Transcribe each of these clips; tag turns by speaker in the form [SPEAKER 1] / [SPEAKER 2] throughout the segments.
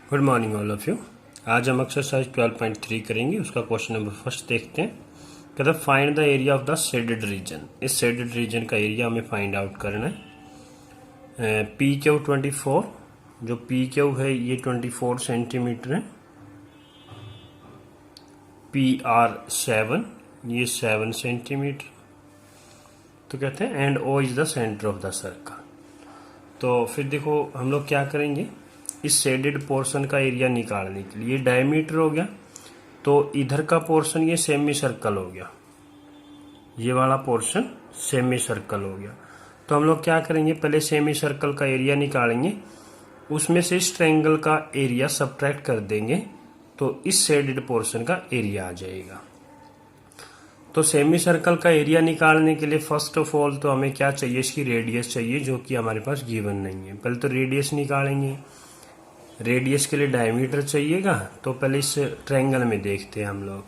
[SPEAKER 1] Good morning all of you. आज हम exercise 12.3 करेंगे। उसका क्वेश्चन नंबर फर्स्ट देखते हैं। कहता है find the area of the shaded reason. इस शेडेड रीजन का एरिया हमें फाइंड आउट करना है। पी क्यू 24, जो पी क्यू है ये 24 सेंटीमीटर है। पी आर 7, ये 7 सेंटीमीटर। तो कहते हैं and O is the centre of the circle. तो फिर देखो हम लोग क्या करेंगे, इस शेडेड पोर्शन का एरिया निकालने के लिए डायमीटर हो गया, तो इधर का पोर्शन ये सेमी सर्कल हो गया, ये वाला पोर्शन सेमी सर्कल हो गया। तो हम लोग क्या करेंगे, पहले सेमी सर्कल का एरिया निकालेंगे, उसमें से इस ट्रायंगल का एरिया सब्ट्रैक्ट कर देंगे, तो इस शेडेड पोर्शन का एरिया आ जाएगा। तो सेमी सर्कल का एरिया निकालने के लिए फर्स्ट ऑफ ऑल तो हमें क्या चाहिए, इसकी रेडियस चाहिए, जो कि हमारे पास गिवन नहीं है। पहले तो रेडियस निकालेंगे। रेडियस के लिए डायमीटर चाहिएगा, तो पहले इस ट्रायंगल में देखते हैं हम लोग।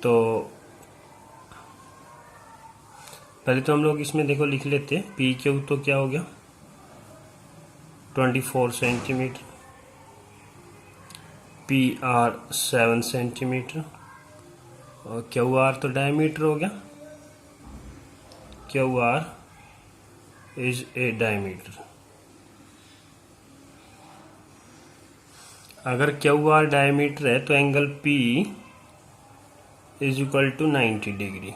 [SPEAKER 1] तो पहले तो हम लोग इसमें देखो लिख लेते हैं, पी क्यू तो क्या हो गया 24 सेंटीमीटर, पी आर 7 सेंटीमीटर, और क्यू आर तो डायमीटर हो गया, Q R is a diameter. अगर क्यू आर डायमीटर है तो angle P is equal to 90 degree.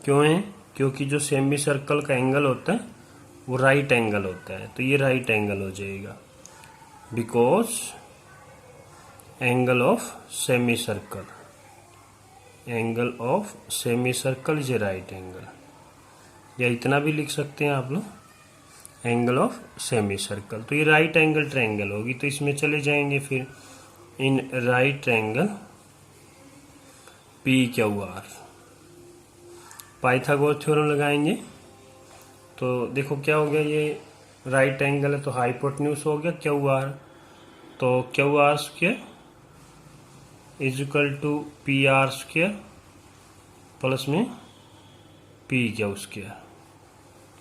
[SPEAKER 1] क्यों है? क्योंकि जो सेमी सर्कल का एंगल होता है वो राइट एंगल होता है, तो ये राइट एंगल हो जाएगा, because angle of semi circle, angle of semi circle is a right angle. या इतना भी लिख सकते हैं आप लोग, एंगल ऑफ सेमी सर्कल। तो ये राइट एंगल ट्रायंगल होगी, तो इसमें चले जाएंगे फिर in right triangle P Q are. Pythagoras theorem लगाएंगे, तो देखो क्या हो गया, ये राइट एंगल है तो हाइपोटेन्यूज हो गया क्यू आर, तो Q R square is equal to P R square plus में पी क्यू स्क्वायर।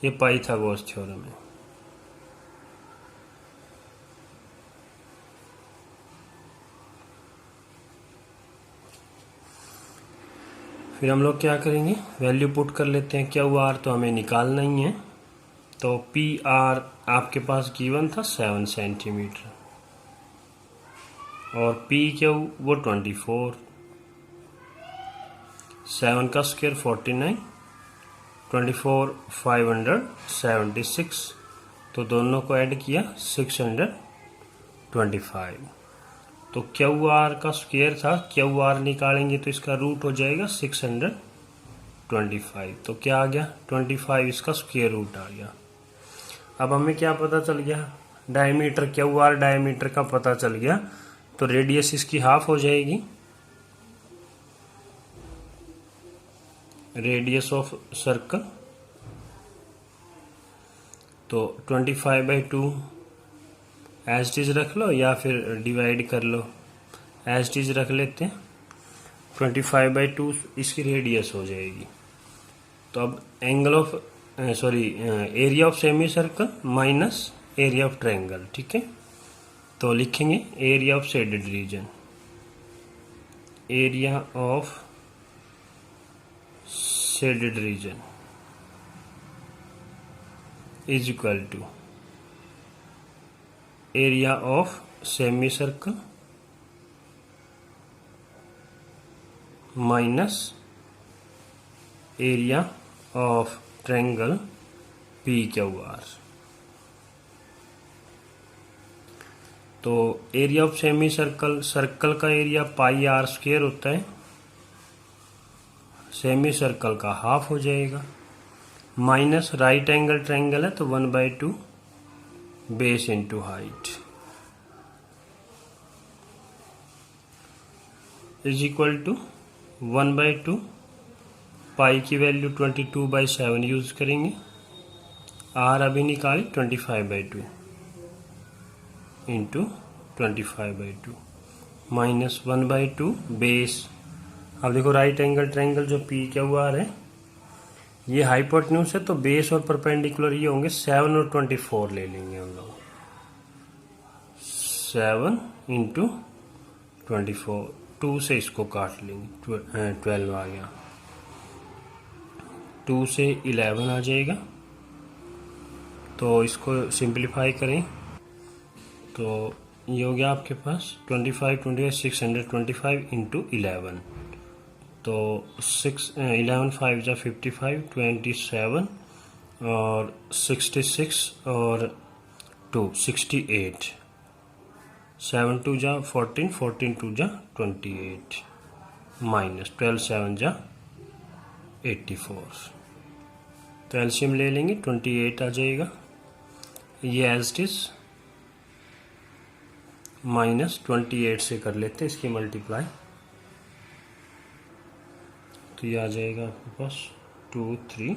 [SPEAKER 1] ये पाइथागोरस थ्योरम है। फिर हम लोग क्या करेंगे, वैल्यू पुट कर लेते हैं। क्यू आर तो हमें निकालना ही है, तो पी आर आपके पास गिवन था 7 सेंटीमीटर, और पी क्यू वो 24, 7 का स्क्वायर 49, 24 576, तो दोनों को ऐड किया 625। तो क्यू आर का स्क्वायर था, क्यू आर निकालेंगे तो इसका रूट हो जाएगा 625। तो क्या आ गया 25, इसका स्क्वायर रूट आ गया। अब हमें क्या पता चल गया, डायमीटर, क्यू आर डायमीटर का पता चल गया, तो रेडियस इसकी हाफ हो जाएगी। रेडियस ऑफ सर्कल तो 25/2 एज इट इज रख लो, या फिर डिवाइड कर लो, एज इट इज रख लेते हैं। 25/2 इसकी रेडियस हो जाएगी। तो अब angle of area of semi circle minus area of triangle, ठीक है। तो लिखेंगे area of shaded region, area of shaded region is equal to area of semi circle minus area of triangle P Q R. तो area of semi circle, circle का area pi are square होता है, semi circle का half हो जाएगा, minus right angle triangle है तो 1/2 base into height is equal to 1/2, pi की वैल्यू 22/7 यूज करेंगे, आर अभी निकाली 25/2 इंटू 25/2 माइनस 1/2 बेस। अब देखो राइट एंगल ट्रायंगल जो पी क्यू आर है ये हाइपोटेन्यूज है, तो बेस और परपेंडिकुलर ये होंगे 7 और 24 ले लेंगे हम लोग। 7 इंटू 24, 2 से इसको काट लेंगे, 12 आ गया, 2 से 11 आ जाएगा। तो इसको सिंप्लीफाई करें तो ये हो गया आपके पास 25 625 इंटू 11, तो 11 5 जा 55, 27 और 66 और 2 68, 7 2 जा 14, 14 2 जा 28, माइनस 12 7 जा 84। तो एलसीएम ले लेंगे, 28 आ जाएगा, ये एज इट इज, माइनस 28 से कर लेते हैं इसकी मल्टीप्लाई, तो ये आ जाएगा आपके पास 2 3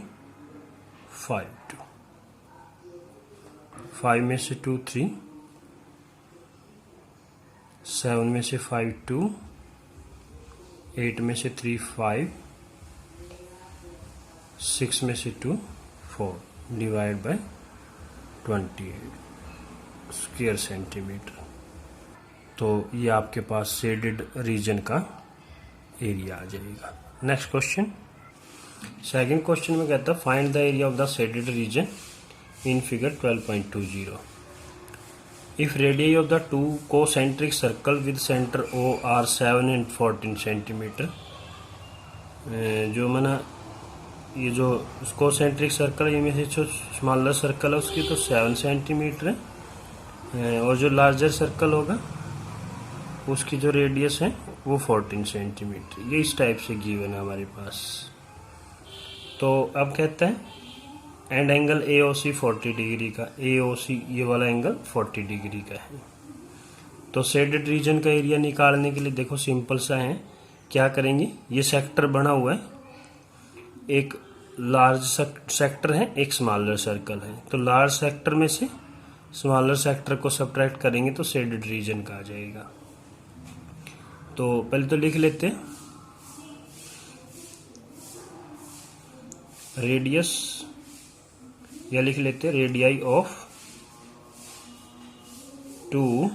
[SPEAKER 1] 5 2, 5 में से 2 3, 7 में से 5 2, 8 में से 3 5, 6 में से 2 4, डिवाइड बाय 28 स्क्वायर सेंटीमीटर। तो ये आपके पास शेडेड रीजन का एरिया आ जाएगा। नेक्स्ट क्वेश्चन, सेकंड क्वेश्चन में कहता है find the area of the shaded region in figure 12.20। If radius of the two concentric circle with centre O are 7 and 14 centimetre, जो मना ये जो कोसेंट्रिक सर्कल ये में से जो स्मॉलर सर्कल है उसकी तो 7 सेंटीमीटर है, और जो लार्जर सर्कल होगा उसकी जो रेडियस है वो 14 सेंटीमीटर। ये इस टाइप से गिवन है हमारे पास। तो अब कहता है एंड एंगल AOC 40 डिग्री का, AOC ये वाला एंगल 40 डिग्री का है। तो शेडेड रीजन का एरिया निकालने के लिए देखो सिंपल सा है, क्या करेंगे, ये सेक्टर बना हुआ है, एक लार्ज सेक्टर है, एक स्मॉलर सर्कल है, तो लार्ज सेक्टर में से स्मॉलर सेक्टर को सब्ट्रैक्ट करेंगे तो शेडेड रीजन का आ जाएगा। तो पहले तो लिख लेते हैं रेडियस, या लिख लेते हैं radii of two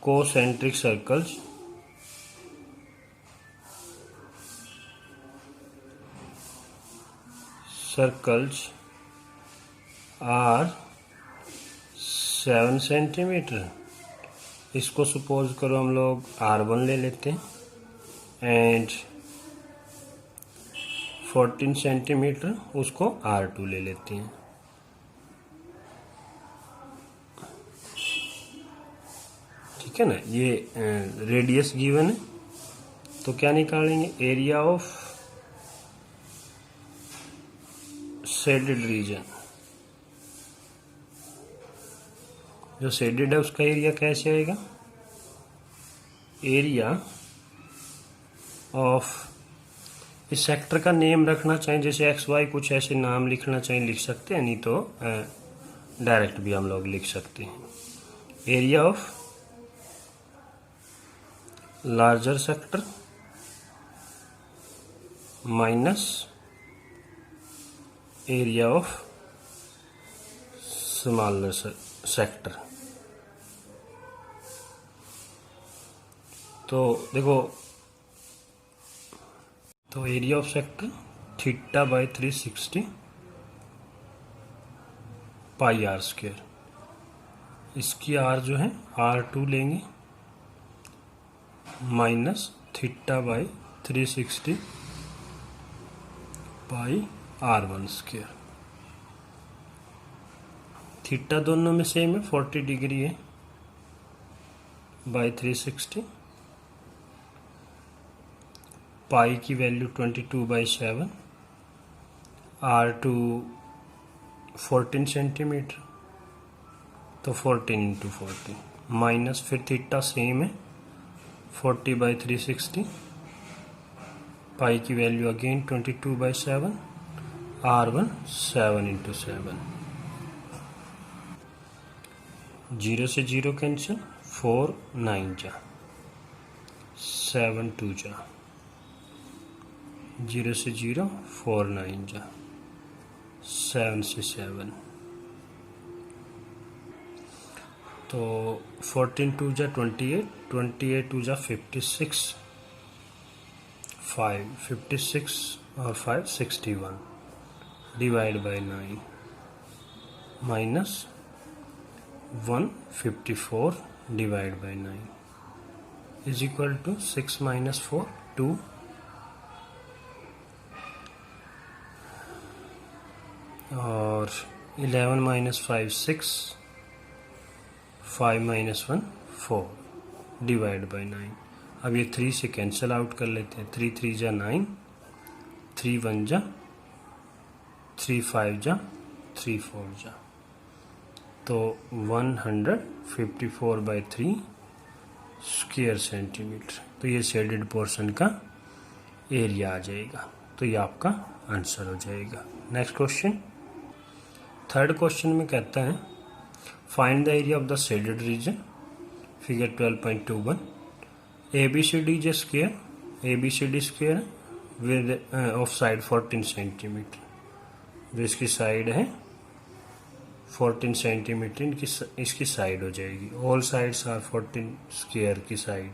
[SPEAKER 1] concentric circles are 7 centimetre. इसको सपोज करो हम लोग R1 ले लेते हैं एंड 14 सेंटीमीटर उसको R2 ले लेते हैं। ठीक है ना, ये रेडियस गिवन है, तो क्या निकालेंगे, एरिया ऑफ शेडेड रीजन, जो शेडेड है उसका एरिया कैसे आएगा, एरिया ऑफ, इस सेक्टर का नेम रखना चाहिए, जैसे XY कुछ ऐसे नाम लिखना चाहिए लिख सकते हैं, नहीं तो डायरेक्ट भी हम लोग लिख सकते हैं। Area of larger sector minus area of smaller sector. तो देखो, तो area of sector theta by 360 pi are square, इसकी आर जो है R2 लेंगे minus theta by 360 pi R1 square. Theta दोनों में सेम है, 40 डिग्री है, बाई 360, पाई की वैल्यू 22/7, R2 14 सेंटीमीटर, तो 14 इंटू 14 माइनस, फिर थीटा सेम है 40/360, पाई की वैल्यू अगेन 22/7, R1 7 इंटू 7, 0 से 0 कैंसिल, 4 9 जा, 7 2 जा, 0 से 0 4 9 जा, 7 से 7। तो 14 टू जा 28, 28 टू जा 56, 56 और 5 61 divide by 9 minus 154 divide by 9 is equal to 6 minus 4 2 और 11 माइनस 5 6 5 माइनस 1 4 डिवाइड बाय 9। अब ये 3 से कैंसिल आउट कर लेते हैं। 3 3 जा 9, 3 1 जा 3 5 जा 3 4 जा, तो 154 बाई 3 स्क्वायर सेंटीमीटर। तो ये शेडेड पोर्शन का एरिया आ जाएगा। तो ये आपका आंसर हो जाएगा। नेक्स्ट क्वेश्चन, थर्ड क्वेश्चन में कहता है find the area of the shaded reason, figure 12.21। ABCD is a square, ABCD square with of side 14 centimetre, जो इसकी साइड है 14 सेंटीमीटर, इसकी साइड हो जाएगी। ऑल साइड्स आर 14 स्क्वायर की साइड।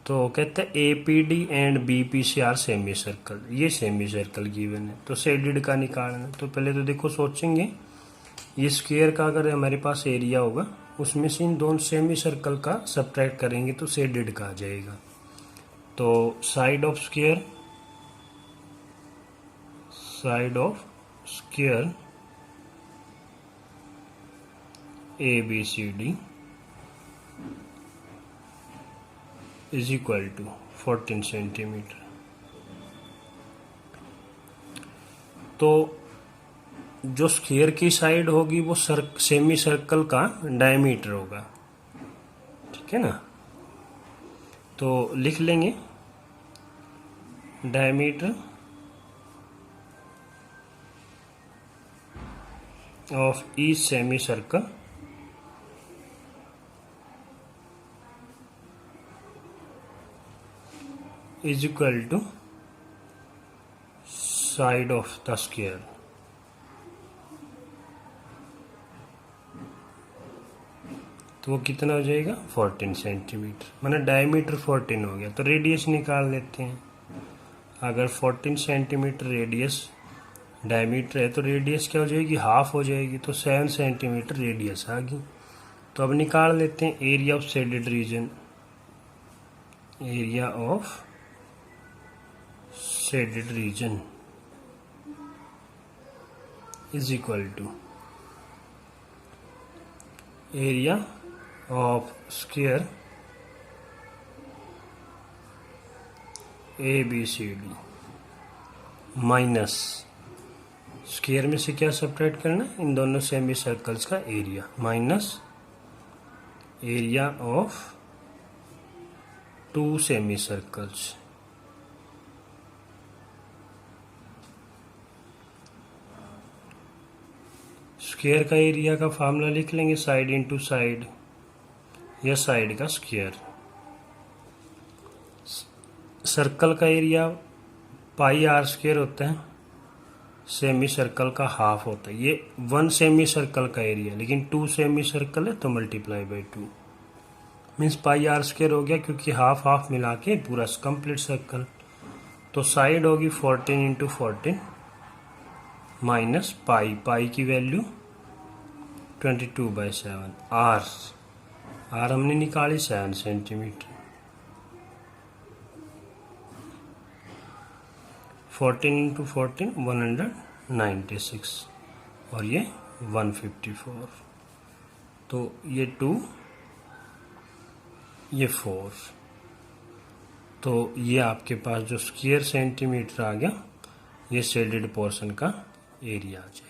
[SPEAKER 1] तो कहते हैं APD and BPC are semi circle, ये सेमी सर्कल गिवन है। तो शेडेड का निकालना, तो पहले तो देखो सोचेंगे ये स्क्वायर का अगर हमारे पास एरिया होगा उसमें से इन दोनों सेमी सर्कल का सब्ट्रैक्ट करेंगे तो शेडेड का आ जाएगा। तो side of square, side of square ABCD is equal to 14 centimetre. तो जो स्क्वायर की साइड होगी वो सेमी सर्कल का डायमीटर होगा, ठीक है ना। तो लिख लेंगे diameter of each semi circle is equal to side of the square. तो वो कितना हो जाएगा 14 सेंटीमीटर, माना डायमीटर 14 हो गया। तो रेडियस निकाल लेते हैं। अगर 14 सेंटीमीटर रेडियस डायमीटर है तो रेडियस क्या हो जाएगी, हाफ हो जाएगी। तो 7 सेंटीमीटर रेडियस आ गई। तो अब निकाल लेते हैं area of shaded region, area of shaded region is equal to area of square ABCD minus square में से क्या सब्ट्रैक्ट करना है, इन दोनों सेमी सर्कल्स का area, minus area of 2 semi circles. Square का एरिया का फार्मूला लिख लेंगे, साइड इंटू साइड या साइड का स्क्वायर। सर्कल का एरिया पाई आर स्क्वायर होता है, सेमी सर्कल का हाफ होता है। ये 1 सेमी सर्कल का एरिया, लेकिन 2 सेमी सर्कल है तो multiply by 2 means pi are square हो गया, क्योंकि हाफ हाफ मिला के पूरा कंप्लीट सर्कल। तो साइड होगी 14 इंटू 14 माइनस पाई, पाई की वैल्यू 22/7। आर हमने निकाली 7 सेंटीमीटर। 14 इंटू 14 196 और ये 154। तो ये 2 ये 4। तो ये आपके पास जो स्क्वायर सेंटीमीटर आ गया, ये शेडेड पोर्शन का एरिया आ जाएगा।